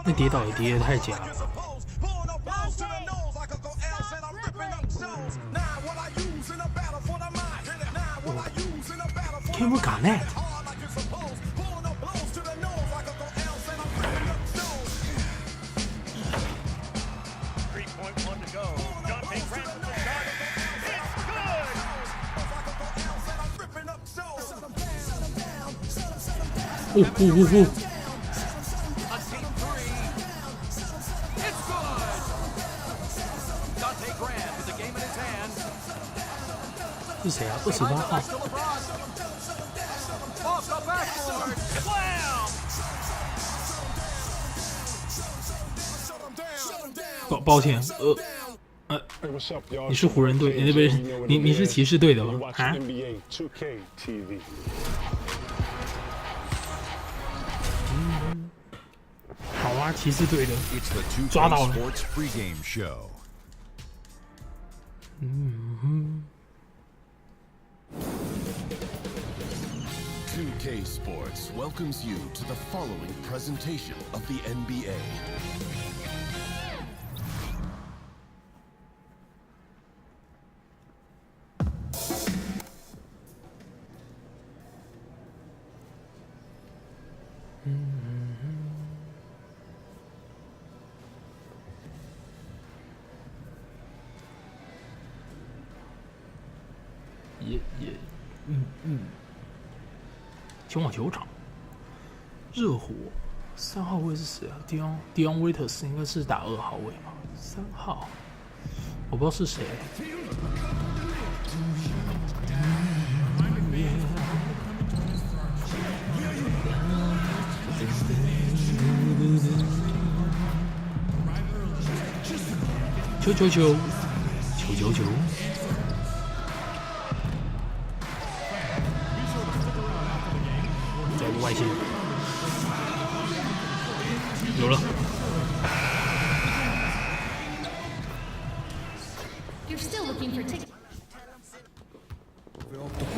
那跌倒也跌得太假了。Kevin Garnett。是谁啊？28号。抱歉，你是湖人队，你不是你是骑士队的吗？啊？好啊，骑士队的，抓到了。2K Sports welcomes you to the following presentation of the NBA. Yeah. 前往球场，热火3号位是谁啊 ？Dion Waiters 应该是打2号位吧？3号，我不知道是谁。球！外线有了，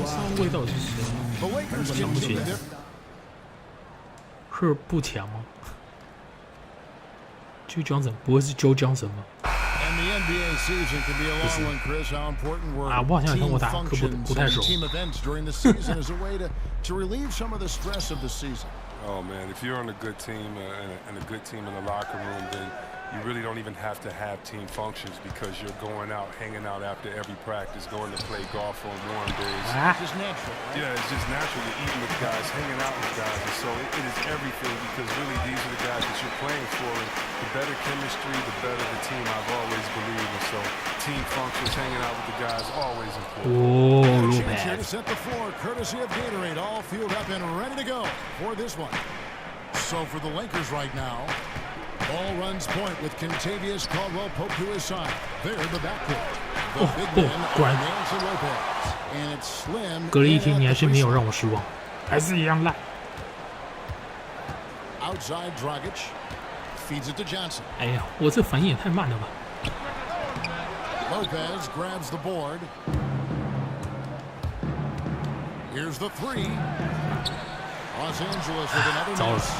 上位到底是谁？我想不起来。赫不强吗？Joe Johnson 不会是 Joe Johnson 吗？啊，我好像也看过他，可不太熟。To relieve some of the stress of the season. Oh man, if you're on a good team and a good team in the locker room, then you really don't even have to have team functions because you're going out, hanging out after every practice, going to play golf on warm days. It's just natural. Yeah, it's just natural. You're eating with guys, hanging out with guys, and so it is everything because really these are the guys that you're playing for. And the better chemistry, the better the team. I've always believed, and so team functions, hanging out with the guys, always important. Here to set the floor, courtesy of Gatorade, all fueled up and ready to go for this one. So for the Lakers right now, ball runs point with Kentavious Caldwell Pope to his side. They're the backcourt. The big man, Nancy Lopez, and it's slim. 隔了一天，你还是没有让我失望，还是一样烂。Outside Dragic feeds it to Johnson. 哎呀，我这反应也太慢了吧！ Lopez grabs the board. Here's the three. Los Angeles with another miss.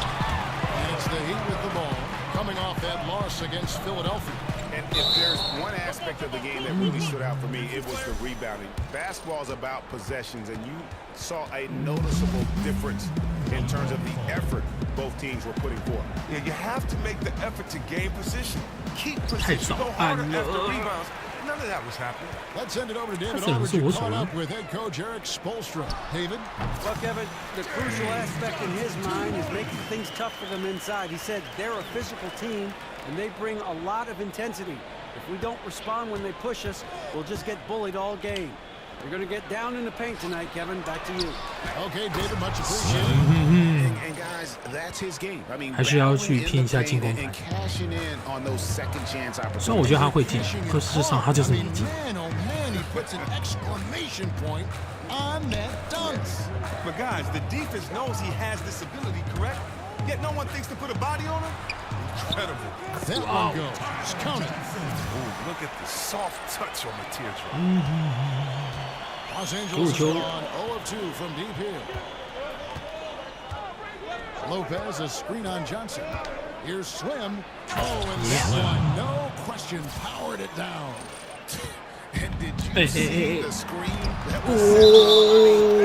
And it's the Heat with the ball, coming off that loss against Philadelphia. And if there's one aspect of the game that really stood out for me, it was the rebounding. Basketball is about possessions, and you saw a noticeable difference in terms of the effort both teams were putting forth. Yeah, you have to make the effort to gain position, keep position, go harder after rebounds. None of that was happening. Let's send it over to David Aldridge, who caught up with head coach Eric Spoelstra. David? Well, Kevin, the crucial aspect in his mind is making things tough for them inside. He said they're a physical team, and they bring a lot of intensity. If we don't respond when they push us, we'll just get bullied all game. We're going to get down in the paint tonight, Kevin. Back to you. Okay, David, much appreciated. 还是要去拼一下进攻团。虽然我觉得他会进，可事实上他就是没进。But guys, the defense knows he has this ability, correct? Yet no one thinks to put a body on him. Incredible. That one goes. Count it. Ooh, look at the soft touch on the teardrop. Los Angeles has gone 0 of 2 from deep here. Lopez, a screen on Johnson. Here's Slim. Oh, and that one, no question, powered it down. And did you see the screen? That was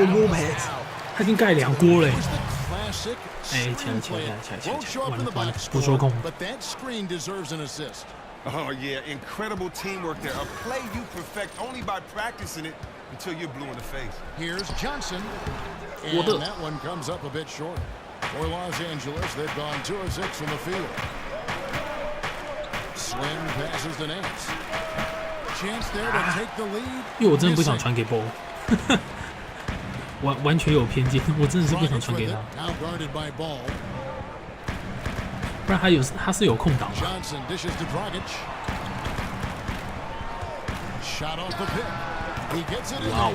Lopez， 他已经盖2锅嘞。 不说空。 But that screen deserves an assist. Oh, yeah, incredible teamwork there. A play you perfect only by practicing it until you're blue in the face. Here's Johnson. And that one comes up a bit short. For Los Angeles, they've gone 2 of 6 from the field. Slim passes to Nance. Chance there to take the lead. 因为我真的不想传给 Ball 。完全有偏见，我真的是不想传给他。不然他是有空档的。哇哦！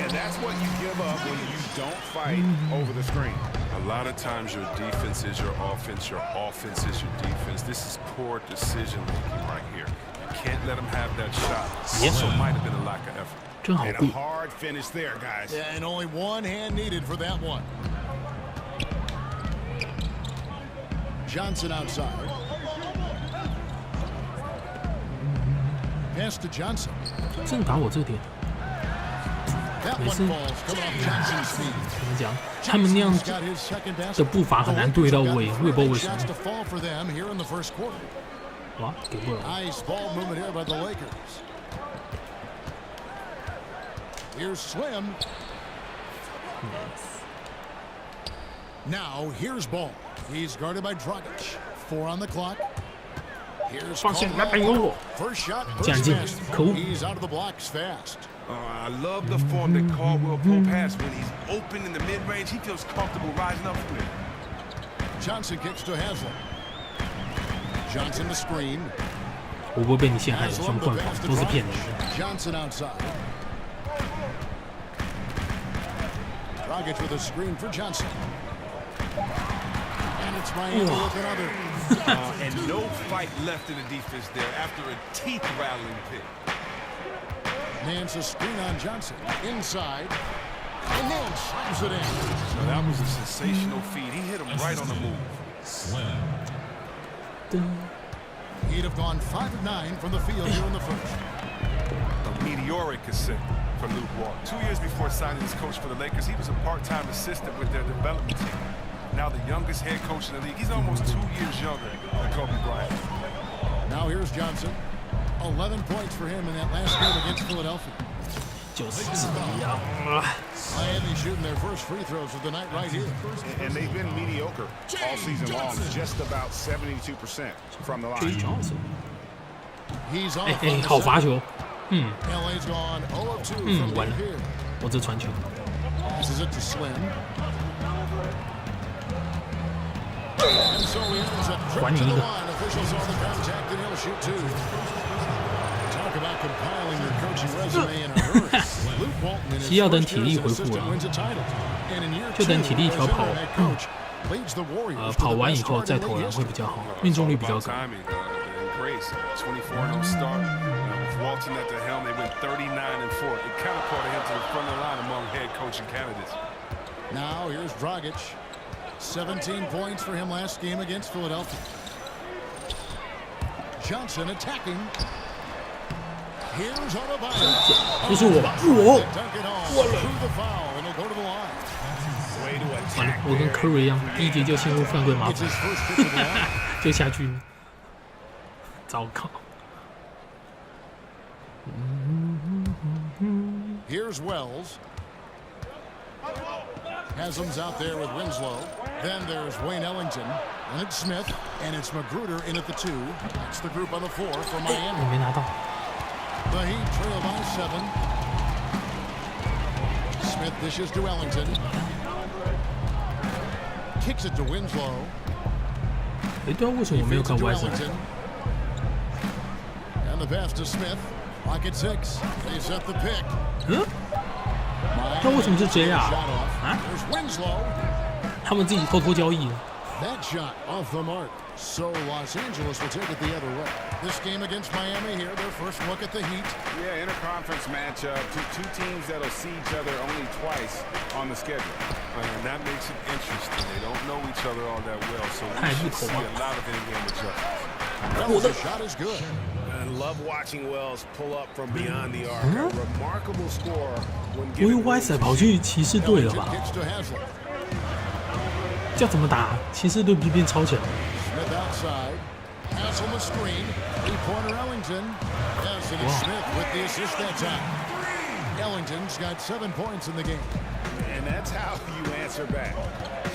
And that's what you give up when you don't fight over the screen. A lot of times your defense is your offense is your defense. This is poor decision making right here. You can't let them have that shot. Also might have been a lack of effort. 真好 And 贵 a。hard finish there, guys. Yeah, and only one hand needed for that one. Johnson outside. Pass to Johnson. 真的打我这点， That 每 one 次 falls coming off Johnson's feet. 怎么讲？他们那样 Johnson's got his second basket. 的步伐很难对到位，我也不知道为什 Shots 么。 to fall for them here in the first quarter. 哇，给过了。 Nice ball movement here by the Lakers. Here's Slim. Now here's Ball. He's guarded by Dragic. 4 on the clock. Here's 放线篮板有我， first shot, 竟然 first 进 miss. 可恶！ He's out of the blocks fast. I love the form that Caldwell Pope has. When he's open in the mid-range, he feels comfortable rising up from it. Johnson kicks to Haslam. Johnson the screen. 我不会被你陷害的，兄 Haslam 弟 the pass to 都是骗人 Dragic. 的。 Johnson outside. Dragic with a screen for Johnson. And it's Miami with another. And no fight left in the defense there after a teeth-rattling pick. Nance a screen on Johnson. Inside. And Nance slams it in. So that was a sensational feed. He hit him right on the move. He'd have gone 5 of 9 from the field here in the first. A meteoric ascent from Luke Walton. 2 years before signing as coach for the Lakers, he was a part-time assistant with their development team. Now the youngest head coach in the league. He's almost 2 years younger than Kobe Bryant. Now here's Johnson. 11 points for him in that last game against Philadelphia. 就是这样。 Miami shooting their first free throws of the night right here. And they've been mediocre all season long, just about 72% from the line. Johnson， He's off 哎 on 哎， the 好 shot. 罚球。 LA's gone 0 of 2 from 完 deep 了 here. 我这传球。 Passes it to Slim. And so he ends a trip to the line. Officials saw the contact and he'll shoot 2. Talk about compiling your coaching resume in a hurry. Luke Walton in his 需要等 first 体 year 力 as 恢 an 复 assistant 了， wins a title. And in year 就 2, 等体力调 as 跑 interim head coach, leads the Warriors to 跑 the 完以 best 后 start 再 in 投 league 篮会 history. 比较好，命中率比较 It's 高 all。about timing and grace. 24-0 start. With Walton at the helm, they went 39-4. It catapulted him to the front of the line among head coaching candidates. Now here's Dragic. 17 points for him last game against Philadelphia. Johnson attacking. Here's Adebayo. 不是我吧？我 Dunk it home. Through the foul, and he'll go to the line. Way to 完了 attack，我跟 there. Curry 一样，第一节就陷入犯规马 It's 桶 his，first pitch of the line. 就下去了。糟糕。 Here's Wells. Haslam's out there with Winslow. Then there's Wayne Ellington. And it's Smith. And it's Magruder in at the 2. That's the group on the 4 for 我 Miami. 没拿到。 The Heat trail by 7. Smith dishes to Ellington. Kicks it to Winslow. 哎，对啊，为什么我没有 Feeds 看 it to 外线？ Ellington. And the pass to Smith. Lock at 6. They set the pick. 嗯，那为什么是 JR？ Shot off. 啊？ There's Winslow. 他们自己偷偷交易的。 That shot off the mark. So Los Angeles will take it the other way. This game against Miami here, their first look at the Heat. Yeah, interconference matchup. Two teams that'll see each other only twice on the schedule. And that makes it interesting. They don't know each other all that well, so we should see a lot of in-game adjustments. Well, the shot is good. I love watching Wells pull up from beyond the arc. A remarkable score when given. 歪塞跑去骑士队了吧？ Kicks to Haslem. 这样怎么打？骑士队不是变超强？ Smith outside. Haslem a screen. Three-pointer Ellington. Yes, and it's Smith with the assist that time. Ellington's got 7 points in the game. And that's how you answer back.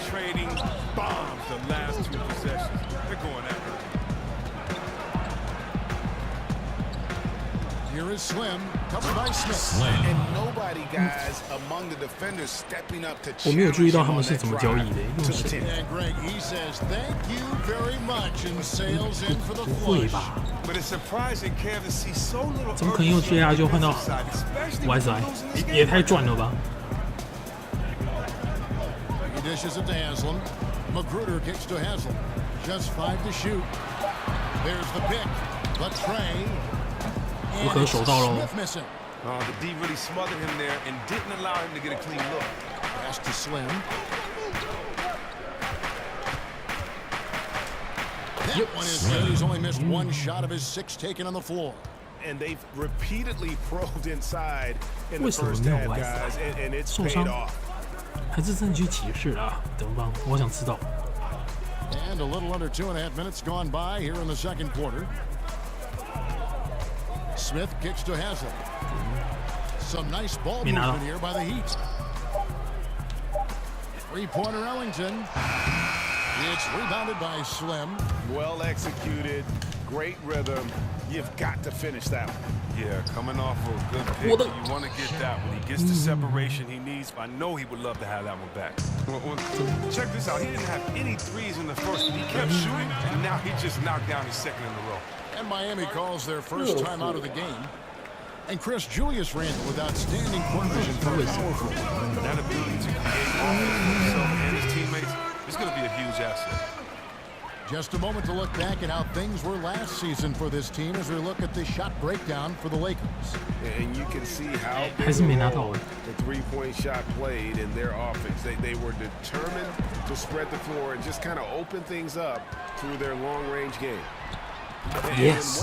Trading bombs the last 2 possessions. They're going at it. Here is Slim, covered by Smith. And nobody, guys, among the defenders stepping up to 我没有注意 challenge 到 him 他们 on 是 that 怎么交易 drive 的，用 to the 谁？ tin. And Greg, he says thank you very much and sails in for the 不会 flush. 吧？ But it's surprising Kev to see so little 怎么可能用 JR 就换到 Y 塞？也太赚了吧！ He dishes it to Haslem. Magruder kicks to Haslem. Just 5 to shoot. There's the pick. The tray. 不可手到喽。 Smith missing. The D really smothered him there and didn't allow him to get a clean look. Pass to Slim. That one is good. He's only missed 1 shot of his 6 taken on the floor. And they've repeatedly probed inside in the 为什么 first 没有 half, Y guys, 塞？ and it's 受 paid 伤 off. 还是真的去骑士了啊？怎么办？我想知道。 And a little under 2.5 minutes gone by here in the second quarter. Smith kicks to Haslem. Some nice ball movement here by the Heat. Three-pointer Ellington. It's rebounded by Slim. Well executed, great rhythm. You've got to finish that one. Yeah, coming off of a good pick, you want to get that. When he gets the separation he needs, I know he would love to have that one back. Check this out. He didn't have any threes in the first, but he kept shooting, and now he just knocked down his second in a row. And Miami calls their first time out of the game. And Chris Julius Randle with outstanding court vision for a power forward. That ability to create offense for himself and his teammates is going to be a huge asset. Just a moment to look back at how things were last season for this team as we look at the shot breakdown for the Lakers. And you can see how 还是没拿到。 the three-point shot played in their offense. They were determined to spread the floor and just kind of open things up through their long-range game. Yes.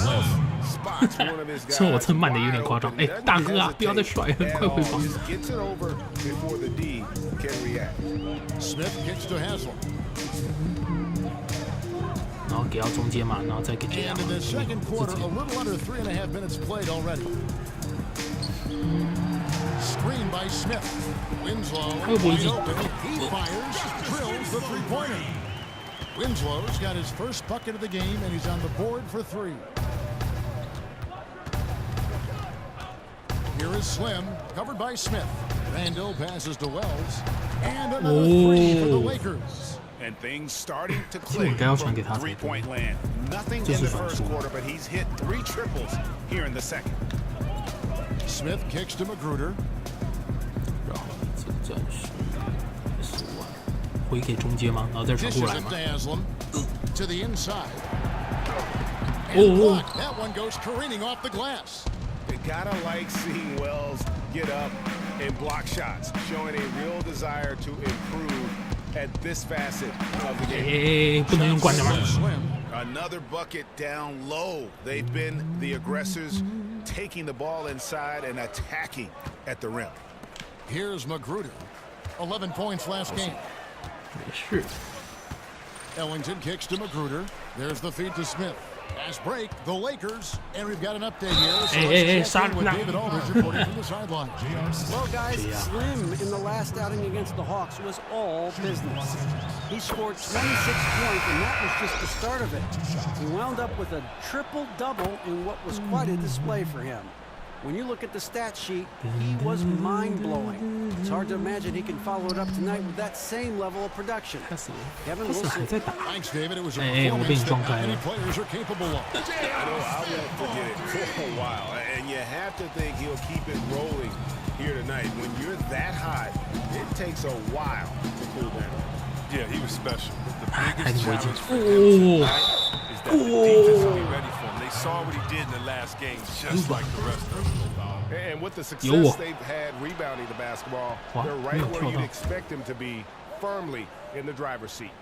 趁我趁慢的有点夸张。哎，大哥啊，不要再甩了，快回防。 Gets it over before the D can react. Smith kicks to Haslem. 然后给到中间嘛，然后再给 JR。 And in the second quarter, a little under 3.5 minutes played already. Screen by Smith. Winslow wide open. He fires, drills the three-pointer. Winslow's got his first bucket of the game, and he's on the board for 3. Here is Slim, covered by Smith. Randle passes to Wells. And another 3 for the Lakers. And things starting to click from three-point land. Nothing in the first quarter, but he's hit 3 triples here in the second. Smith kicks to Magruder. 然后这战术15万，回给中间吗？然后再传 Dishes 过来 it 吗 to Haslem. To the inside. And blocked. That one goes careening off the glass. You gotta like seeing Wells get up and block shots, showing a real desire to improve at this facet of the game. 哎，不能用惯的吗？ Another bucket down low. They've been the aggressors, taking the ball inside and attacking at the rim. Here's Magruder. 11 points last game. 没事。 Ellington kicks to Magruder. There's the feed to Smith. Pass break, the Lakers, and we've got an update here. So let's check in with David Aldridge reporting from the sideline. Well, guys, Slim in the last outing against the Hawks was all business. He scored 26 points, and that was just the start of it. He wound up with a triple-double in what was quite a display for him. When you look at the stat sheet, he was mind-blowing. It's hard to imagine he can follow it up tonight with that same level of production. Kevin, we'll see. Thanks, David. It was a 哎，我被你 performance 撞 that 开 not 了 many。players are capable of. I won't forget it for a while. And you have to think he'll keep it rolling here tonight. When you're that hot, it takes a while to cool down. Yeah, he was special. The 还 biggest 是不会进 challenge for him 哦 tonight is that the defense will be ready for him. They saw what he did in the last game, just like the rest of them. And with the success they've had rebounding the basketball, they're right where you'd expect them to be, firmly in the driver's seat.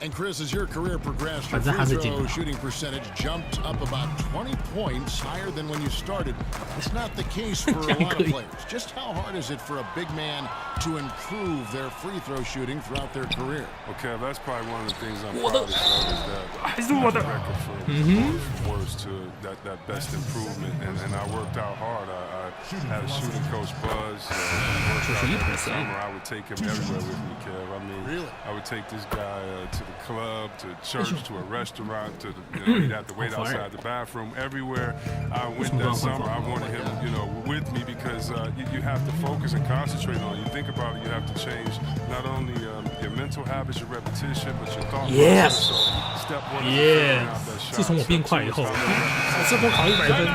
And Chris, as your career progressed, your free throw shooting percentage jumped up about 20 points higher than when you started. It's not the case for a lot of players. Just how hard is it for a big man to improve their free throw shooting throughout their career? Okay, that's probably one of the things I'm proudest of is that I record from worst to that best improvement, and I worked out hard. I had a shooting coach, Buzz. Worked out in the summer. I would take him everywhere with me, Kev. I mean, really? I would take this guy to the club, to church, to a restaurant, to he'd have to wait outside the bathroom. Everywhere I went that summer, I wanted him, with me because you have to focus and concentrate on it. You think about it, you have to change not only your mental habits, your repetition, but your thought process. So step one is figuring out that shot. 自从我变快以后，我这波考100分。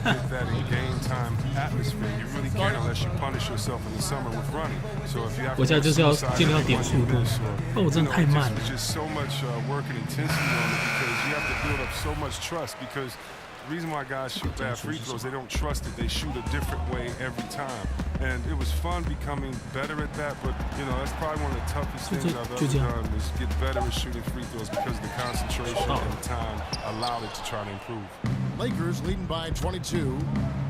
Get that in game time atmosphere. You really can't unless you punish yourself in the summer with running. So if you have 我现在就是要尽量点速度，那我真的太慢了。 just so much work and intensity on it because you have to build up so much trust because the reason why guys shoot bad free throws, they don't trust it. They shoot a different way every time. And it was fun becoming better at that, but that's probably one of the toughest things I've ever done is get better at shooting free throws because the concentration and time allowed it to try to improve. Lakers leading by 22.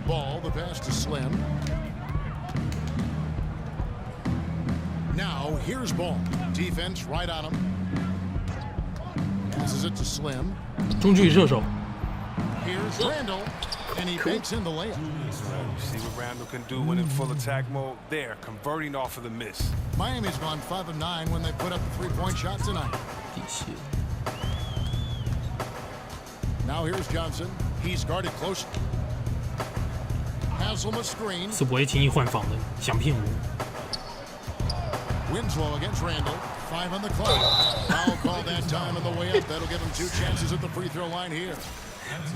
Ball, the pass to Slim. Now here's Ball. Defense right on him. Passes it to Slim. 中距离射手。 Here's Randall, and he banks in the layup. See what Randall can do when in full attack mode? There, converting off of the miss. Miami's gone 5 of 9 when they put up a 3-point shot tonight. 底线。 Now here's Johnson. He's guarded close. Haslam a screen. 是不会轻易换防的，想骗我？ Winslow against Randall. 5 on the clock. Foul call that time on the way up. That'll give him 2 chances at the free throw line here.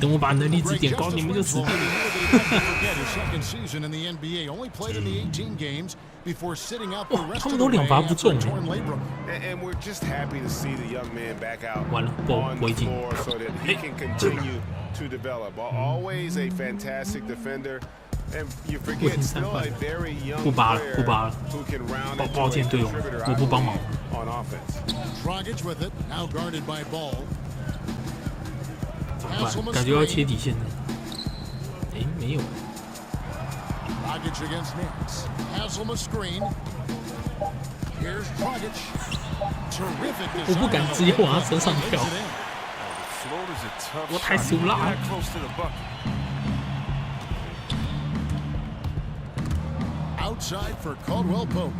等我把能力值点高，你们就死定了。 His second season in the NBA, only played in the 18 games before sitting out the rest 他 of 们 the 都 way 2罚不 after 中 a。torn labrum. And we're just happy to see the young man back out 完了，不 on 不会 the 进。 floor so that he can continue to develop. Always a fantastic defender. And you forget, still a very young player who can round into a contributor on offense. Dragic with it, now guarded by Ball. 感觉要切底线的。哎，没有。 Dragic against Nance. Haslam a screen. Here's Dragic. Terrific 我不敢直接往他身上跳， Floater's a tough 我太 shot. 俗辣 That 了。 close to the bucket. Outside for Caldwell Pope.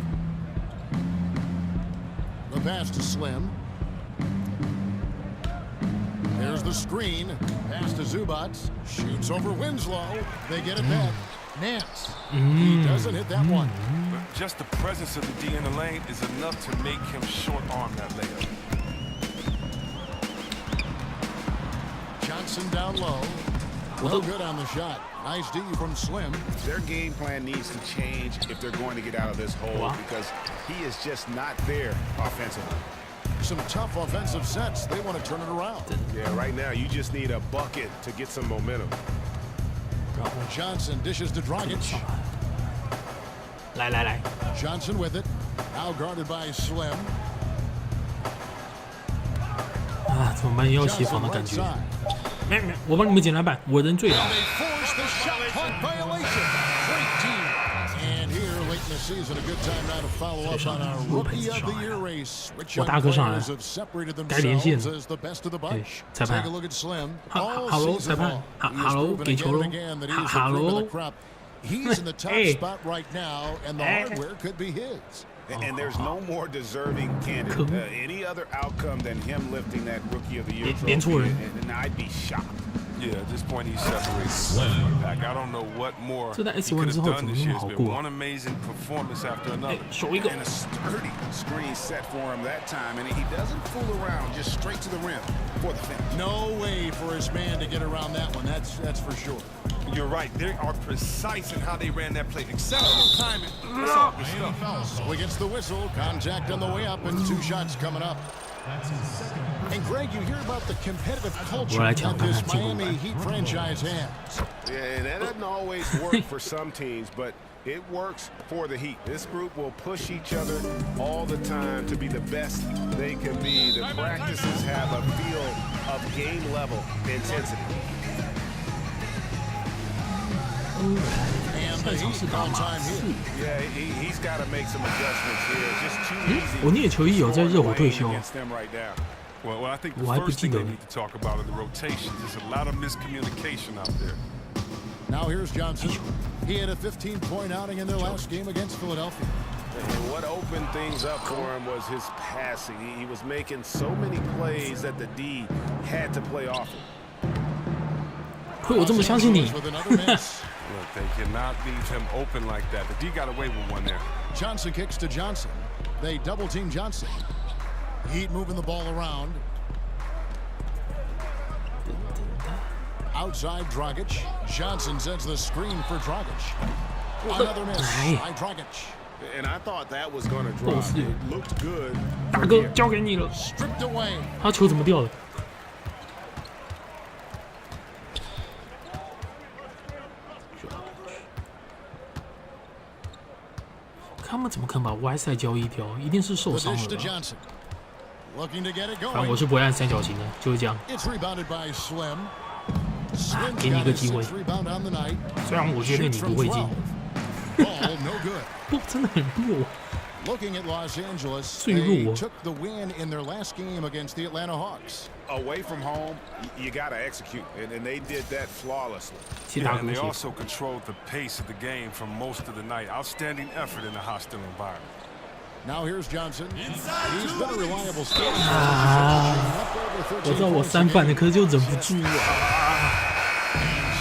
The pass to Slim. There's the screen. Pass to Zubac. Shoots over Winslow. They get it back. Nance. He doesn't hit that one. But just the presence of the D in the lane is enough to make him short arm that layup. Johnson down low. No good on the shot. Nice D from Slim. Their game plan needs to change if they're going to get out of this hole because he is just not there offensively. Some tough offensive sets. They want to turn it around. Yeah, right now you just need a bucket to get some momentum. Johnson dishes to Dragic. 来来来， Johnson with it. Now guarded by Slim. 啊，怎么办？要协防的感 Right 觉。 side. 没，我帮你们捡篮板，我人最好。 They force the shot clock violation. Great team. And here late in the season, a good time now to follow up on our Rookie of the Year race. Which young players have separated themselves as the best of the bunch. Take a look at Slim. Hello， 裁判。Hello， 给球喽。Hello。 He's in the top spot right now, and the hardware could be his. And there's no more deserving candidate. Any other outcome than him lifting that Rookie of the Year trophy, and I'd be shocked. Yeah, at this point he separates from the pack. I don't know what more he 这在 could S1 之 have 后 done 怎么 this 那 year. 么 It's 好 been 过啊？ one amazing performance after 哎 another.，手一个 And a sturdy screen set for him that time, and he doesn't fool around, just straight to the rim for the finish. No way for his man to get around that one. That's for sure. You're right. They are precise in how they ran that play. Exceptional timing. That's all good stuff. So he gets the whistle. Contact on the way up, and 2 shots coming up. And Greg, you hear about the competitive culture that this Miami Heat franchise has. Yeah, and that doesn't always work for some teams, but it works for the Heat. This group will push each other all the time to be the best they can be. The practices have a feel of game-level intensity. And the Heat on time here. Yeah, he's got to make some adjustments here. Just too easy. 我念球衣有在热火退休。 against them right now. Well, I think the 我还不 first 记 thing 得 they need to talk about are the rotations. There's a lot of miscommunication out there. Now here's Johnson. He had a 15-point outing in their last game against Philadelphia. And what opened things up for him was his passing. He was making so many plays that the D had to play off him. 亏我这么相信你。 With another miss. Look, they cannot leave him open like that. The D got away with one there. Johnson kicks to Johnson. They double team Johnson. Heat moving the ball around. Outside Dragic. Johnson sends the screen for Dragic. Another miss by Dragic. And I thought that was going to drop. It looked good. 大哥，交给你了。 Stripped away. 他球怎么掉的？他们怎么可能把 Y 赛交易掉？一定是受 The 伤 dish 了 to 吧？ Johnson. Looking to get it 反正我 going. 是不会按三角形的，就是这样。 It's rebounded by Slim. Slim's 给你一 got 个 his 机会。 6th rebound on the night. 虽然我觉得 Shoots 你 from 不会进， 12. Ball no good. 不，真的很弱。 Looking at Los Angeles, 最弱 they 哦。 took the win in their last game against the Atlanta Hawks. Away from home, you got to execute. And they did that flawlessly. 其 Yeah, 他 and 歌 they 鞋 also controlled the pace of the game for most of the night. Outstanding effort in a hostile environment. Now here's Johnson. He's been a reliable scorer. 我知道我三犯的，可是就忍不住啊！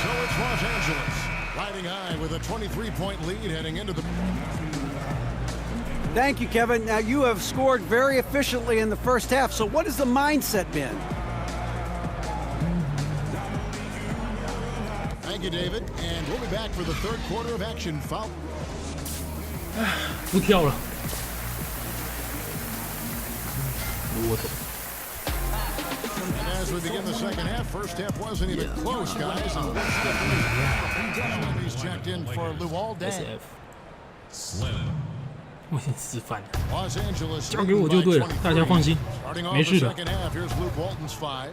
So it's Los Angeles riding high with a 23-point lead heading into the. Thank you, Kevin. Now, you have scored very efficiently in the first half, so what has the mindset been? Thank you, David. And we'll be back for the third quarter of action. Foul. 不跳了。窝头。 And as we begin the second half, first half wasn't even close, guys. And he's checked in for Luol Deng. SF。我先示范。 Los Angeles 交给我就对了，大家放心， Starting off 没 the 事的。 second half, here's Luke Walton's 5.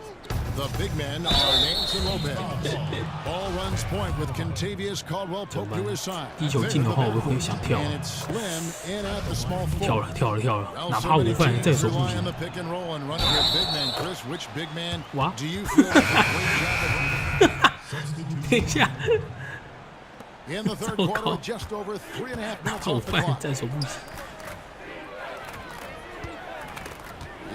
The big men are Nance and Lopez. Ball runs point with Contavious Caldwell poked to his side. 第一球进的话，我会想跳。 And it's Slim in at the small 跳 floor. 了，跳了，跳了，哪怕午饭在手不 Rely 行 on。the pick and roll and run your big man, Chris. Which big man What? do you feel like a great job 等一下， of in the third quarter with just over 3.5哪 minutes 怕午 off the 饭 clock? 在手不行。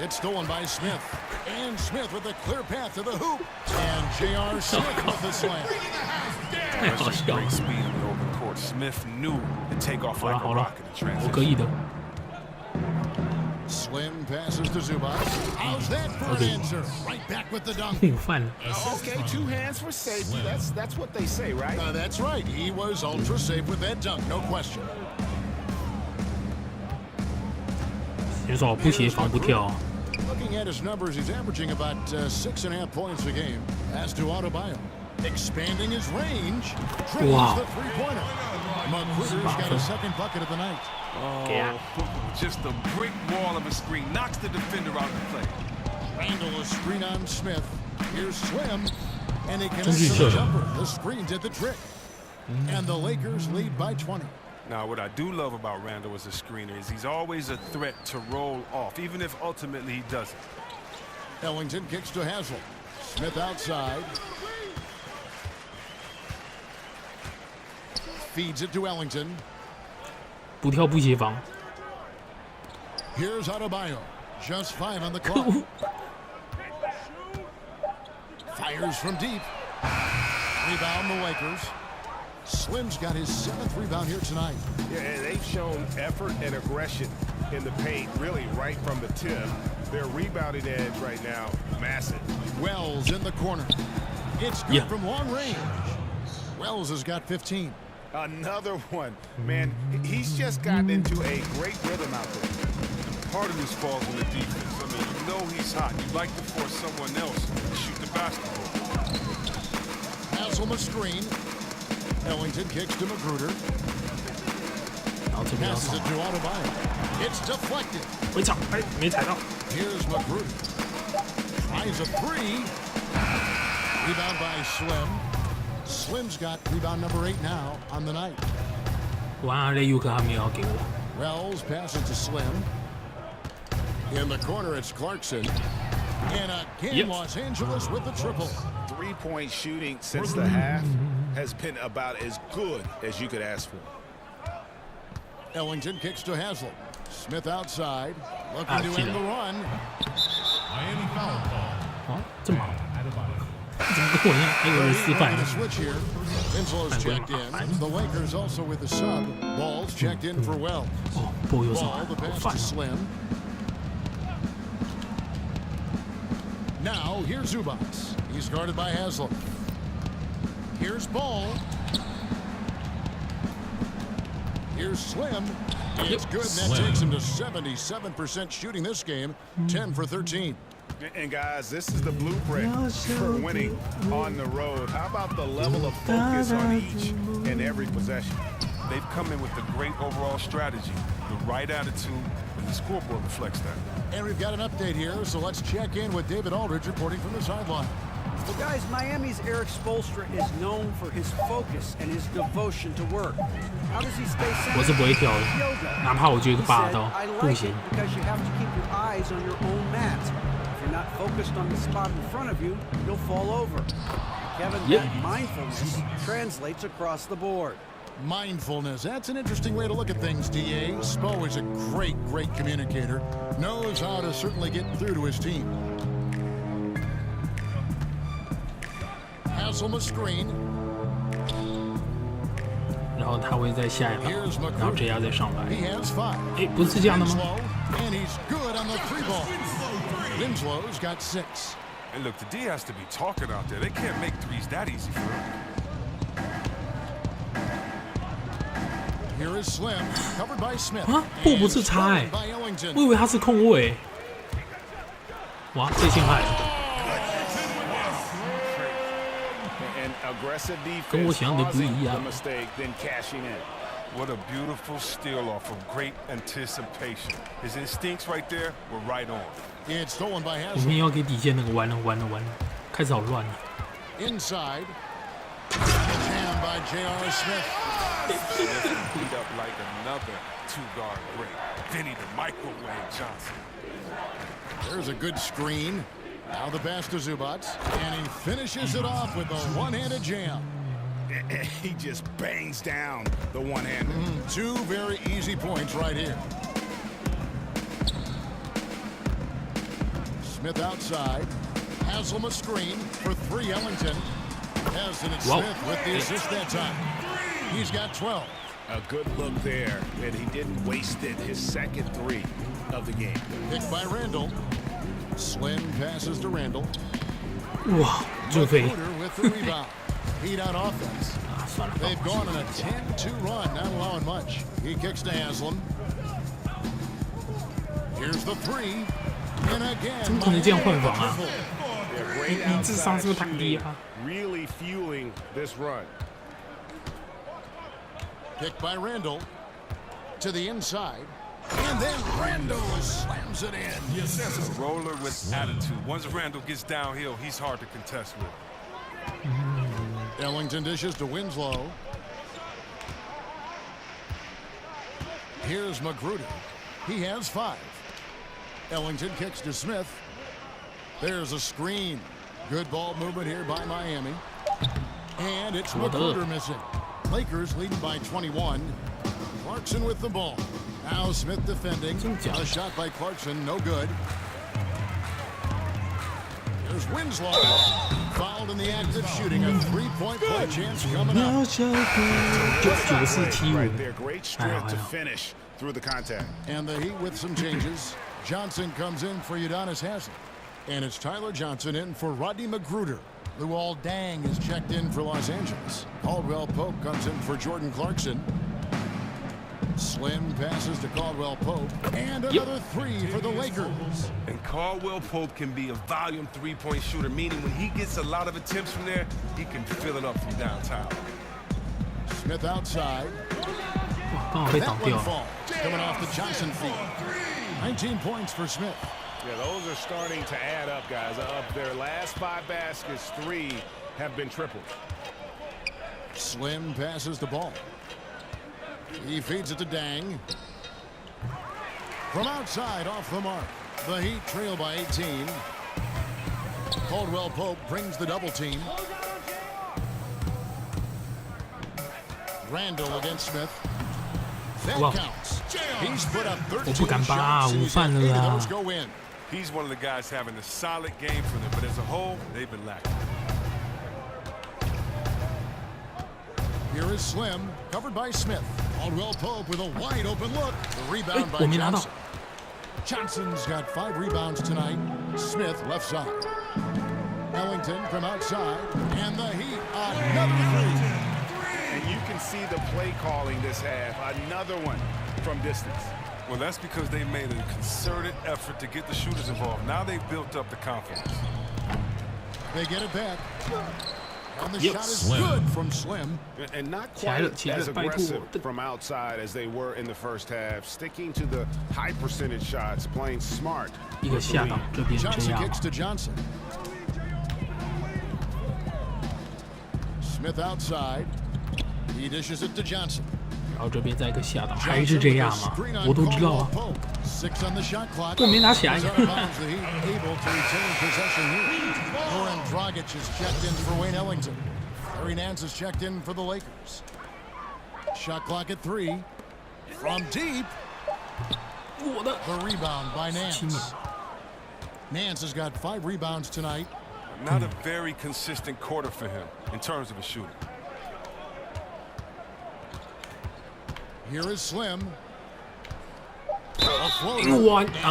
It's stolen by Smith. And Smith with a clear path to the hoop. And J.R. Smith with the slam. 太好 That's 笑了 great。speed in the open court. Smith knew to take off 好了 like 好 a 了 rocket in，我可以 transition. 的。 Slim passes to Zubac. How's that for an Okay. answer? Right back with the dunk. 午饭了。 Okay, 2 hands for safety. That's what they say, right? That's right. He was ultra safe with that dunk, no question. 选手不协防不跳， Looking at his numbers, he's averaging about 6.5 points a game. As to Adebayo, expanding his range, drills Wow. the three-pointer. McGruder's got a second bucket of the night. Oh, just a brick wall of a screen. Knocks the defender out of the play. Randall a screen on Smith. Here's Slim, and he connects Something to the shut up. jumper. The screen did the trick, and the Lakers lead by 20. Now, what I do love about Randall as a screener is he's always a threat to roll off, even if ultimately he doesn't. Ellington kicks to Haslem. Smith outside. Feeds it to Ellington. 不跳不协防。 Here's Adebayo. Just 5 on the 可 clock. 恶！ Fires from deep. Rebound the Lakers. Slim's got his 7th rebound here tonight. Yeah, and they've shown effort and aggression in the paint, really right from the tip. Their rebounding edge right now, massive. Wells in the corner. It's good from long range. Wells has got 15. Another one. Man, he's just gotten into a great rhythm out there. Part of this falls on the defense. I mean, you know he's hot. You'd like to force someone else to shoot the basketball. Haslam screen. Ellington kicks to Magruder. Passes it to Adebayo. It's deflected. 回场，哎，没踩到。 Here's Magruder. Tries a 3. Rebound by Slim. Slim's got rebound number 8 now on the night. 哇，这尤克还没有给我。 Wells passes to Slim. In the corner, it's Clarkson. And again, Los Angeles with the triple. 3-point shooting since the half has been about as good as you could ask for. Ellington kicks to Haslam. Smith outside, looking to end the run. Miami foul ball. 哦，这么好，怎么跟我一样？还有人示范 Switch here. Winslow's checked in. The Lakers also with the sub. Ball's checked in for Wells. 哦，波有什么 Ball, the 好 pass 烦 to Slim. Now, here's Zubats. He's guarded by Haslam. Here's Ball. Here's Slim. It's good, and that takes him to 77% shooting this game, 10 for 13. And guys, this is the blueprint for winning on the road. How about the level of focus on each and every possession? They've come in with a great overall strategy, the right attitude, and the scoreboard reflects that. And we've got an update here, so let's check in with David Aldridge reporting from the sideline. Well, guys, Miami's Eric Spoelstra is known for his focus and his devotion to work. How does he stay centered? 我是不会跳的，哪怕我觉得霸道， I 不 like 行 it。because you have to keep your eyes on your own mat. If you're not focused on the spot in front of you, you'll fall over. Kevin, that mindfulness translates across the board. Mindfulness. That's an interesting way to look at things, D.A. Spo is a great communicator. Knows how to certainly get through to his team. Haslam a screen. 然后他会在下一盘，然后这样再上来。 He has 5. 哎，不是这样的吗？ Winslow, and he's good on the 3 ball. Winslow's got 6. And look, the D has to be talking out there. They can't make threes that easy for them. Here is Slim, covered by Smith. 啊，不是差哎， by Ellington. 我以为他是空位。哇，被陷害了。 And aggressive 跟我 defense 想的不 causing 一样 the mistake, then cashing in. What a beautiful steal off of great anticipation. His instincts right there were right on. It's stolen by 我 Haslam. 们要给底线那个完了，开始好乱了。 Inside. Jam by J.R. Smith. Beat up like another two-guard great. Vinny the Microwave Johnson. There's a good screen. Now the pass to Zubats. And he finishes it off with a one-handed jam. He just bangs down the one-hander. 2 very easy points right here. Smith outside. Haslam a screen for 3, Ellington. Haslam and Smith with the assist that time. He's got 12. A good look there, and he didn't waste it. His second 3 of the game. Picked by Randall. Slim passes to Randall. 哇，就飞 Magruder with the rebound. Heat out offense. 啊！算了， They've gone on a 10-2 run, not allowing much. He kicks to Haslam. Here's the 3. And again, 怎么可能这样换防啊？ Great 你智商 outside 是不是太低 shooting, 啊？ really fueling this run. Picked by Randall to the inside. And then Randall slams it in. Yes, that's a roller with attitude. Once Randall gets downhill, he's hard to contest with. Ellington dishes to Winslow. Here's Magruder. He has 5. Ellington kicks to Smith. There's a screen. Good ball movement here by Miami. And it's Magruder missing. Lakers leading by 21. Clarkson with the ball. Now Smith defending. A shot by Clarkson, no good. There's Winslow. Fouled in the act of shooting. A three-point play chance coming up. Right there. Great strength to finish through the contact. And the Heat with some changes. Johnson comes in for Udonis Haslem. And it's Tyler Johnson in for Rodney McGruder. Luol Deng is checked in for Los Angeles. Caldwell Pope comes in for Jordan Clarkson. Slim passes to Caldwell Pope. And another three for the Lakers. And Caldwell Pope can be a volume three-point shooter, meaning when he gets a lot of attempts from there, he can fill it up from downtown. Smith outside. 刚好被挡 That 掉 one。falls. Coming off the Johnson feed. 19 points for Smith. Yeah, those are starting to add up, guys. Of their last 5 baskets, 3 have been tripled. Slim passes the ball. He feeds it to Deng. From outside, off the mark. The Heat trail by 18. Caldwell Pope brings the double team. Randall against Smith. That counts. He's put up 13 shots and he's had 8 of those go in. He's one of the guys having a solid game for them, but as a whole, they've been lacking. Here is Slim, covered by Smith. Caldwell Pope with a wide open look. The rebound by Johnson. Johnson's got 5 rebounds tonight. Smith left side. Ellington from outside. And the Heat, another three. And you can see the play calling this half. Another one from distance. Well, that's because they made a concerted effort to get the shooters involved. Now they've built up the confidence. They get it back. And the shot is good from Slim. And not quite as aggressive from outside as they were in the first half. Sticking to the high percentage shots, playing smart. 一个下档就变成这 Johnson 样 kicks to Johnson. Smith outside. He dishes it to Johnson. 然后这边再一个下档，还是这样吗？我都知道啊，对，没拿起来。Goran Dragic is checked in for Wayne Ellington. Larry Nance is checked in for the Lakers. Shot clock at 3. From deep. The rebound by Nance. Nance has got 5 rebounds tonight. Not a very consistent quarter for him in terms of a shooting. Here is Slim. A floater.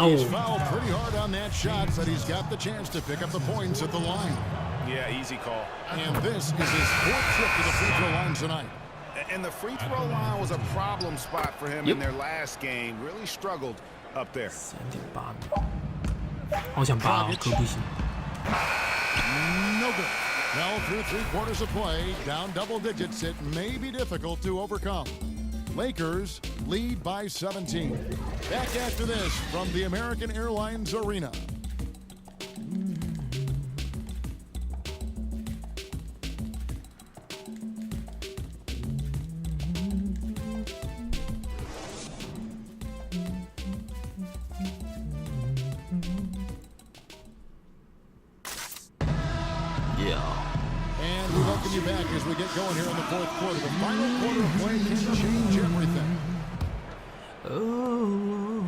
He's fouled pretty hard on that shot, but he's got the chance to pick up the points at the line. Yeah, easy call. And this is his 4th trip to the free throw line tonight. And the free throw line was a problem spot for him in their last game. Really struggled up there. 3.8秒，好想拔哦，可不行。 No good. Now through 3 quarters of play, down double digits, it may be difficult to overcome. Lakers lead by 17. Back after this from the American Airlines Arena. And we welcome you back as we get going here in the 4th quarter. The final quarter of play can change everything.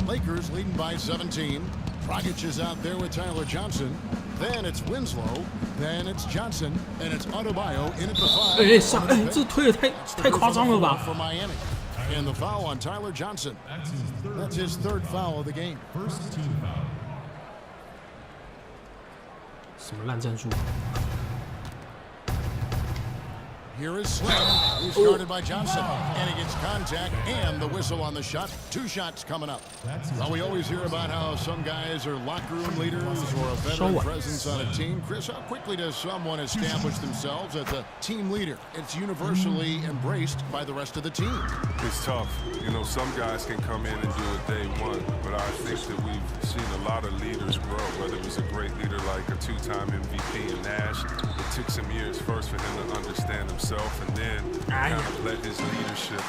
Lakers leading by 17. Dragic is out there with Tyler Johnson. Then it's Winslow. Then it's Johnson. And it's Adebayo in at the 5. 哎，上，哎，这推的太夸张了吧 For Miami. And the foul on Tyler Johnson. That's his 3rd foul of the game. First team foul. 什么烂战术？ Here is Slim. He's guarded by Johnson. And he gets contact and the whistle on the shot. 2 shots coming up. Well, we always hear about how some guys are locker room leaders or a veteran presence on a team. Chris, how quickly does someone establish themselves as a team leader? It's universally embraced by the rest of the team. It's tough. You know, some guys can come in and do it day one, but I think that we've seen a lot of leaders grow, whether it was a great leader like a 2-time MVP in Nash. It took some years first for him to understand himself. And then kind of let his leadership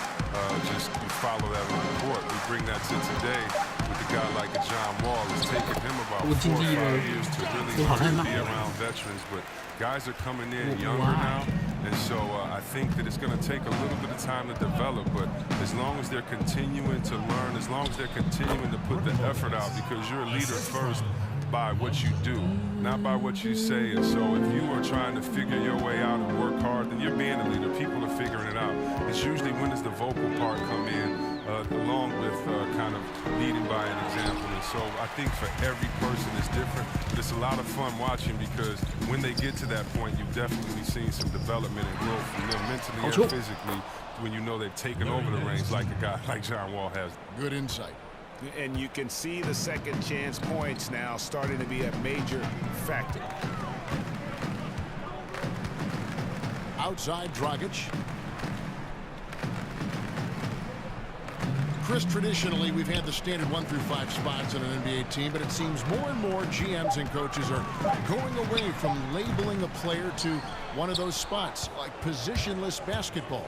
just follow that on the court. We bring that to today with a guy like a John Wall. It's taken him about 4 or 5 years to really be around veterans, but guys are coming in younger now, and so I think that it's going to take a little bit of time to develop, but as long as they're continuing to learn, as long as they're continuing to put the effort out, because you're a leader first, by what you do, not by what you say. And so if you are trying to figure your way out and work hard, then you're being a leader. People are figuring it out. It's usually when does the vocal part come in, along with kind of leading by an example. And so I think for every person it's different. But it's a lot of fun watching because when they get to that point, you've definitely seen some development and growth from them mentally and physically when you know they've taken over the reins like a guy like John Wall has. Good insight. And you can see the second chance points now starting to be a major factor. Outside Dragic. Chris, traditionally, we've had the standard 1 through 5 spots in an NBA team, but it seems more and more GMs and coaches are going away from labeling a player to one of those spots, like positionless basketball.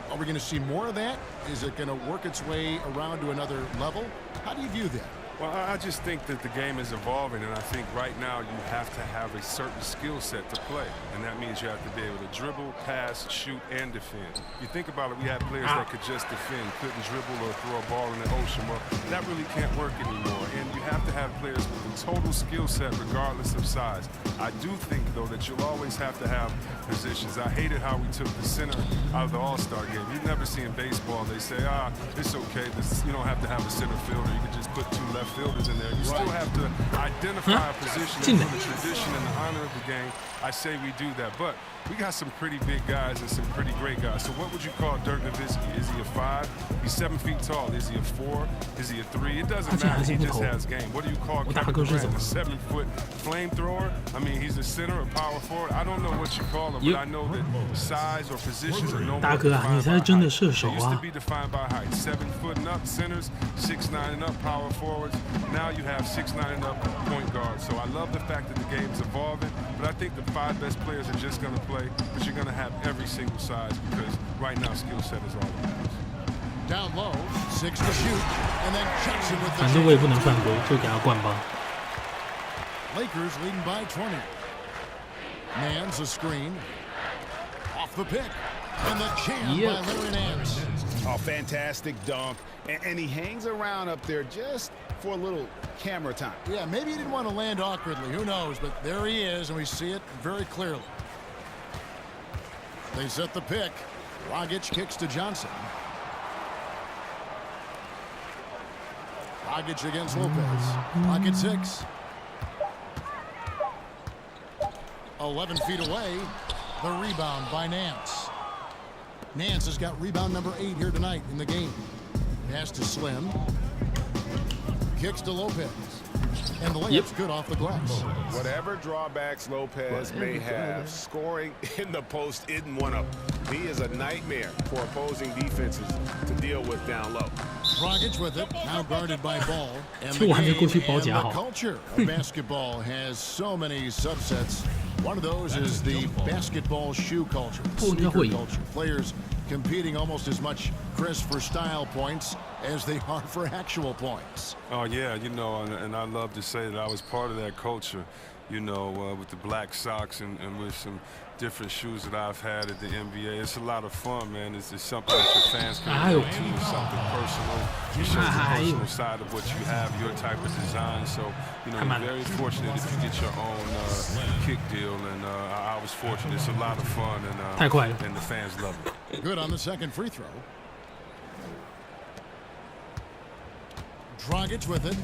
Are we going to see more of that? Is it going to work its way around to another level? How do you view that? Well, I just think that the game is evolving, and I think right now you have to have a certain skill set to play, and that means you have to be able to dribble, pass, shoot, and defend. You think about it, we had players that could just defend, couldn't dribble or throw a ball in the ocean. Well, that really can't work anymore, and you have to have players with a total skill set regardless of size. I do think, though, that you'll always have to have positions. I hated how we took the center out of the All-Star game. You never see in baseball, they say, it's okay, you don't have to have a center fielder, you can just put 2 left fielders in there. You still have to identify a position for the tradition and the honor of the game. I say we do that, but we got some pretty big guys and some pretty great guys. So what would you call Dirk Nowitzki? Is he a 5? He's 7 feet tall. Is he a 4? Is he a 3? It doesn't matter. He just has game. What do you call Kevin Durant? A 7-foot flamethrower? I mean, he's a center, a power forward. I don't know what you call him, but I know that size or positions are no more defined by height. They used to be defined by height. 7 foot and up centers, 6'9" and up power forwards. Now you have 6'9" and up point guards. So I love the fact that the game's evolving, but I think the 5 best players are just going to play, but you're going to have every single size because right now skill set is all that matters. Down low, 6 to shoot, and then Jackson with the 反正我也不能犯规，就给他灌吧。 Lakers leading by 20. Nance a screen. Off the pick. And the jam by Larry Nance. Oh, fantastic dunk. And he hangs around up there just for a little camera time. Yeah, maybe he didn't want to land awkwardly. Who knows? But there he is, and we see it very clearly. They set the pick. Dragic kicks to Johnson. Dragic against Lopez. Pocket 6. 11 feet away. The rebound by Nance. Nance has got rebound number 8 here tonight in the game. Pass to Slim. Kicks to Lopez. And the layup's good off the glass. Whatever drawbacks Lopez may have, scoring in the post isn't one of them. He is a nightmare for opposing defenses to deal with down low. Dragic with it, now guarded by Ball. And the game and the culture of basketball has so many subsets. One of those is the basketball shoe culture, sneaker culture. Players competing almost as much, Chris, for style points as they are for actual points. Oh, yeah, you know, and I love to say that I was part of that culture, you know, with the black socks and with some different shoes that I've had at the NBA. It's a lot of fun, man. It's something that your fans can relate to. It's something personal. It shows the personal side of what you have, your type of design. So, you know, you're very fortunate if you get your own kick deal. And I was fortunate. It's a lot of fun, and the fans love it. Good on the second free throw. Dragic with it.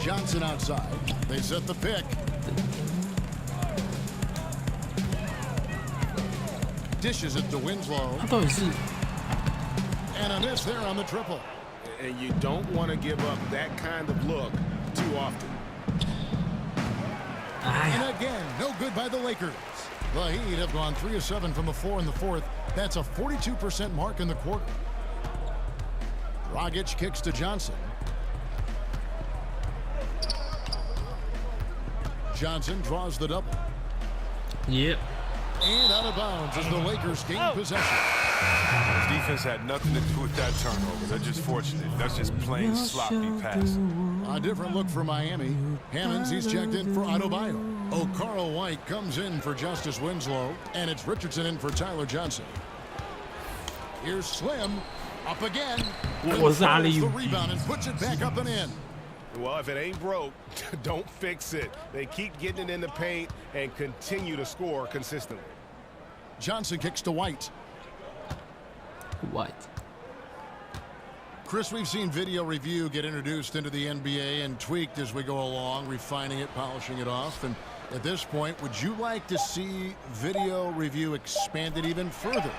Johnson outside. They set the pick. Dishes it to Winslow. And a miss there on the triple. And you don't want to give up that kind of look too often. And again, no good by the Lakers. The Heat have gone 3 of 7 from the floor in the fourth. That's a 42% mark in the quarter. Dragic kicks to Johnson. Johnson draws the double. Yep. And out of bounds as the Lakers gain possession. His defense had nothing to do with that turnover. They're just fortunate. That's just plain sloppy passing. A different look for Miami. Hammonds, he's checked in for Adebayo. O'Carl White comes in for Justice Winslow. And it's Richardson in for Tyler Johnson. Here's Slim. Up again. Was the rebound and puts it back up and in. Well, if it ain't broke, don't fix it. They keep getting it in the paint and continue to score consistently. Johnson kicks to White. White. Chris, we've seen video review get introduced into the NBA and tweaked as we go along, refining it, polishing it off. And at this point, would you like to see video review expanded even further?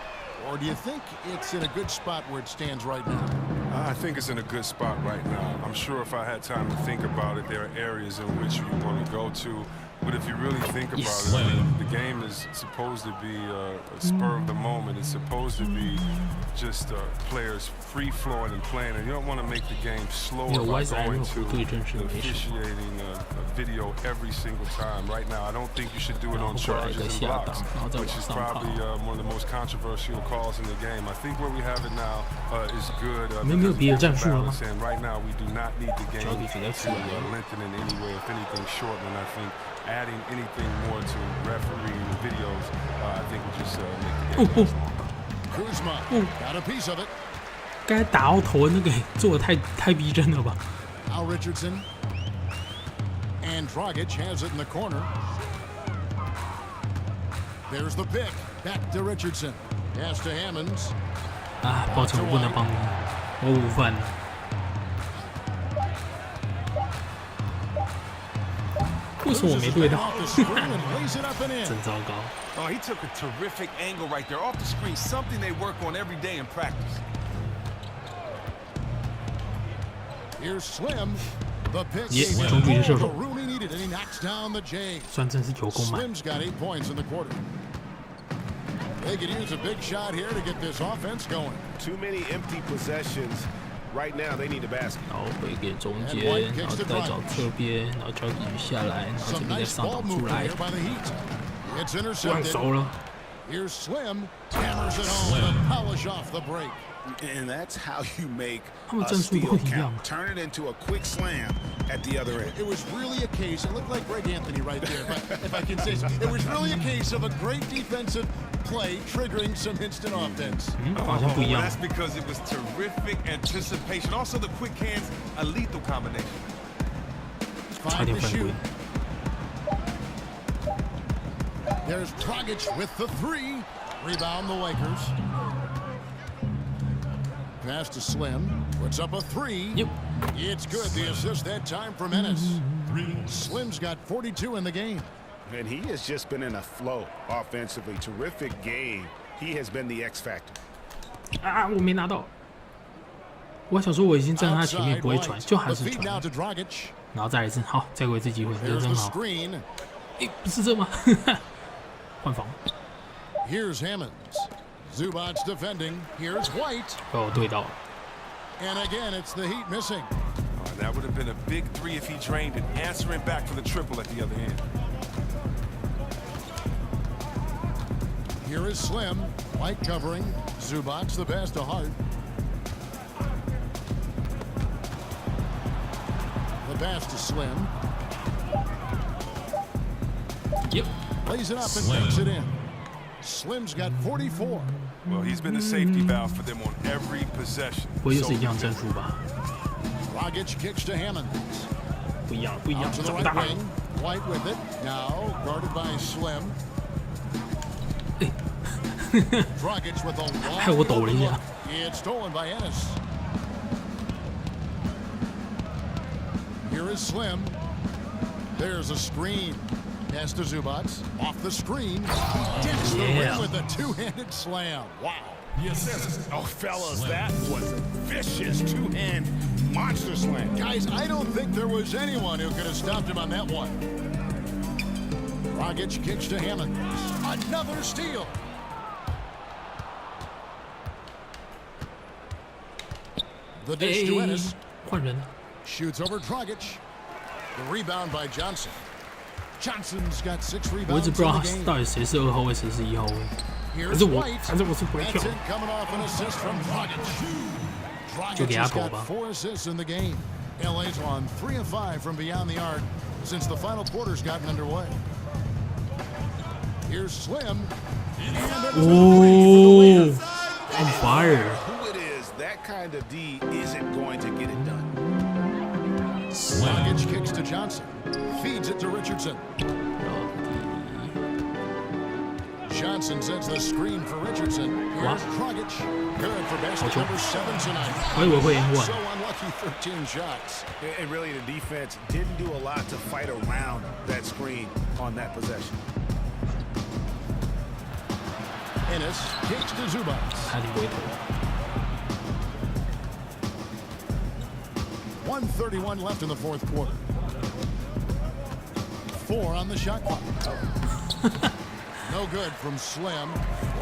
Or do you think it's in a good spot where it stands right now? I think it's in a good spot right now. I'm sure if I had time to think about it, there are areas in which you want to go to. But if you really think about it, the game is supposed to be a spur of the moment. It's supposed to be just players free-flowing and playing. And you don't want to make the game slower by going to officiating a video every single time. Right now, I don't think you should do it on charges and blocks, which is probably one of the most controversial calls in the game. I think where we have it now is good. Balance, and right now, we do not need the game to lengthen in any way. If anything, shorten. I think adding anything more to referee videos, I think will just make the game. Kuzma got a piece of it. 该打到头的那个做的太逼真了吧 Al Richardson and Dragic has it in the corner. There's the pick. Back to Richardson. Pass to Hammonds. 啊，抱歉，我不能帮你，我午饭了。为什么我没对到？真糟糕。Oh, he took a terrific angle right there off the screen, something they work on every day in practice. Here's Slim. The pick 中距离射手， Rooney needed and he knocks down the J. 算真是有够慢。 Slim's got 8 points in the quarter. They could use a big shot here to get this offense going. Too many empty possessions. Right now, they need a basket. 然后回给中间，然后再找侧边，然后交给下来，然后这边再上档出来。 It's intercepted. 熟了。 Here's Slim. Hammers it home to polish off the break. And that's how you make 他们 a 战术都 steal 一样 count. Turn it into a quick slam at the other end. It was really a case, it looked like Greg Anthony right there, but if I can say so, it was really a case of a great defensive play triggering some instant offense. 好像不一样。 That's because it was terrific anticipation. Also, the quick hands, a lethal combination. 差点犯规。 There's Dragic with the 3. Rebound the Lakers. Pass to Slim. Puts up a 3. Yep. It's good. The assist that time from Ennis. Slim's got 42 in the game. And he has just been in a flow offensively. Terrific game. He has been the X factor. 啊，我没拿到。我想说我已经站在他前面不会传，就还是 The feed 传 now to Dragic. 然后再来一次，好，再给我一次机会，人 There's 真 the 好。 screen. 诶，不是这吗？换防。 Here's Hammonds. Zubac's defending. Here's White. 哦，对到了。 And again, it's the Heat missing. That would have been a big 3 if he drained it, answering back for the triple at the other end. Here is Slim. White covering. Zubac's the pass to Hart. The pass to Slim. Yep. Lays it up and takes it in. Slim's got 44. Well, he's been a safety valve for them on every possession. 不会又是一样战术吧？ Dragic kicks to Hammonds. 不一样，不一样， To the 长 right 大。 wing. White with it. Now guarded by Slim. Dragic with a long 害我抖了一下。 It's stolen by Ennis. Here is Slim. There's a screen. Pass to Zubac. Off the screen. He digs the rim with a two-handed slam. Wow. Yes. Oh, fellas, that was a vicious two-hand monster slam. Guys, I don't think there was anyone who could have stopped him on that one. Dragic kicks to Hammond. Another steal. The dish to Ennis. 换人。 Shoots over Dragic. The rebound by Johnson. Johnson's got 6 rebounds 我一直 in 不知道 the 他 game. 到底谁是2号位，谁是1号位。还 Here's 是我， White. 反正我是不会 That's 跳。 it, coming off an assist from Dragic. Dragic has got 4 assists in the game. LA's on 3 of 5 from beyond the arc since the final quarter's gotten underway. Here's Slim. Oh, on fire. Who it is, that kind of D isn't going to get it done. Dragic kicks to Johnson. Feeds it to Richardson. Johnson sends the screen for Richardson. Here's Dragic. Good for basket number 7 tonight. So unlucky 13 shots. And really, the defense didn't do a lot to fight around that screen on that possession. Ennis kicks to Zubac. 1:31 left in the fourth quarter. 4 on the shot clock. No good from Slim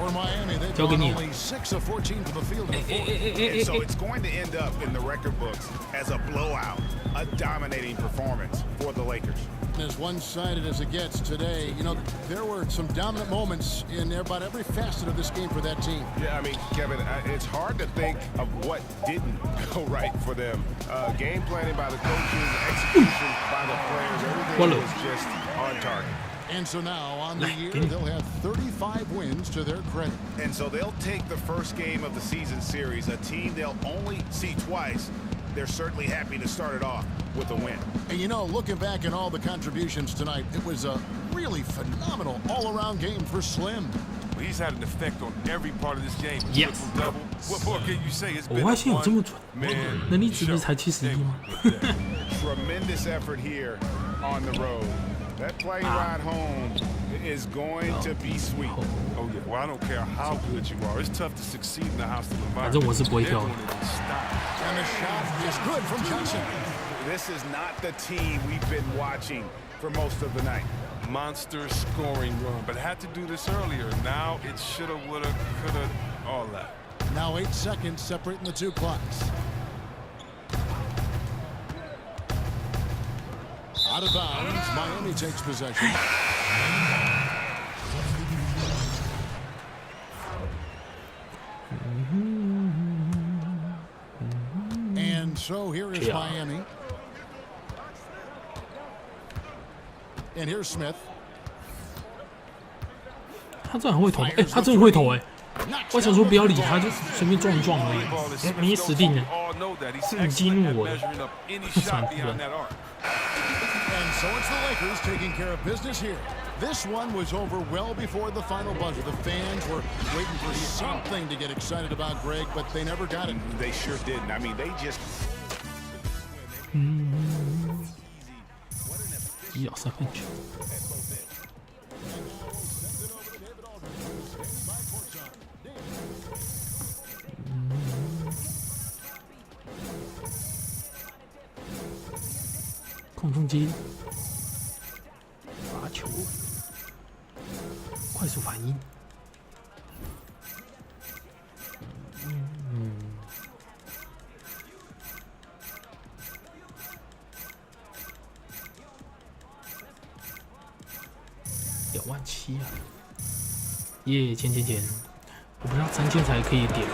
or Miami. They've gone only 6 of 14 from the field in the fourth. And so it's going to end up in the record books as a blowout, a dominating performance for the Lakers. As one-sided as it gets today, you know, there were some dominant moments in about every facet of this game for that team. Yeah, I mean, Kevin, it's hard to think of what didn't go right for them. Game planning by the coaches, execution by the players, everything was just on target. And so now, on the year, they'll have 35 wins to their credit. And so they'll take the first game of the season series, a team they'll only see twice. They're certainly happy to start it off with a win. And you know, looking back at all the contributions tonight, it was a really phenomenal all-around game for Slim. He's had an effect on every part of this game. Yes. Double. What more can you say? It's been 我发现有这么准， man 能力值不是才71吗？ Tremendous effort here on the road. That plane ride home is going to be sweet. Oh yeah. Well, I don't care how good you are. It's tough to succeed in a hostile 反正 environment. 我是不会跳的。 And the shot is good from Johnson. This is not the team we've been watching for most of the night. Monster scoring run, but had to do this earlier. Now it shoulda, woulda, coulda, all that. Now 8 seconds separating the two clocks. Out of bounds, Miami takes possession. And so here is Miami. And here's Smith. 他真的很会投，他真的会投我想说不要理他，就随便撞一撞而已，没死定了，是激怒我的，惨了。 And so it's the Lakers taking care of business here. This one was over well before the final buzzer. The fans were waiting for something to get excited about, Greg, but they never got it. They sure didn't. I mean, they just... 1咬3分球。空中接，罚球，快速反应。27000啊！耶，钱，我不知道3000才可以点。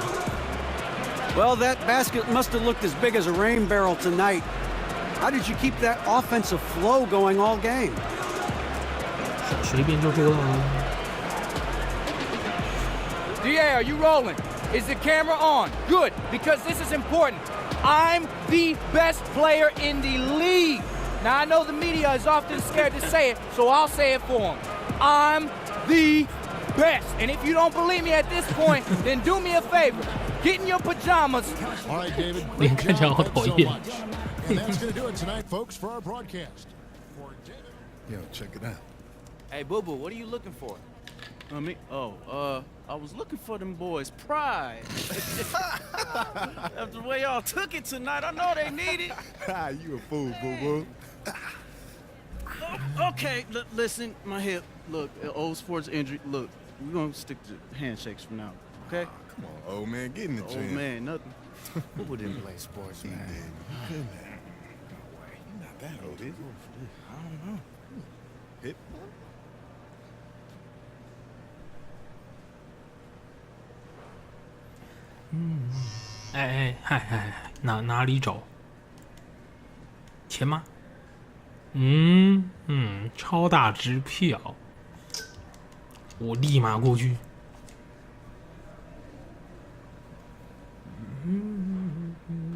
Well, that basket must have looked as big as a rain barrel tonight. How did you keep that offensive flow going all game? 随便就做到了。 DA, are you rolling? Is the camera on? Good, because this is important. I'm the best player in the league. Now, I know the media is often scared to say it, so I'll say it for them. I'm the best. And if you don't believe me at this point, then do me a favor. Get in your pajamas. All right, David. 你看起来好讨厌。 And that's going to do it tonight, folks, for our broadcast. For David. Yo, check it out. Hey, Boo Boo, what are you looking for? Me? I was looking for them boys' pride. After the way y'all took it tonight, I know they need it. You a fool, boo-boo. Okay, listen, my hip. Look, old sports injury. Look, we're going to stick to handshakes from now, okay? Come on, old man, get in the gym. Old man, nothing. Boo-boo didn't play sports, man. Good man. No way. You're not that old, is you? I don't know. Hip. 哪里找？钱吗？超大支票，我立马过去。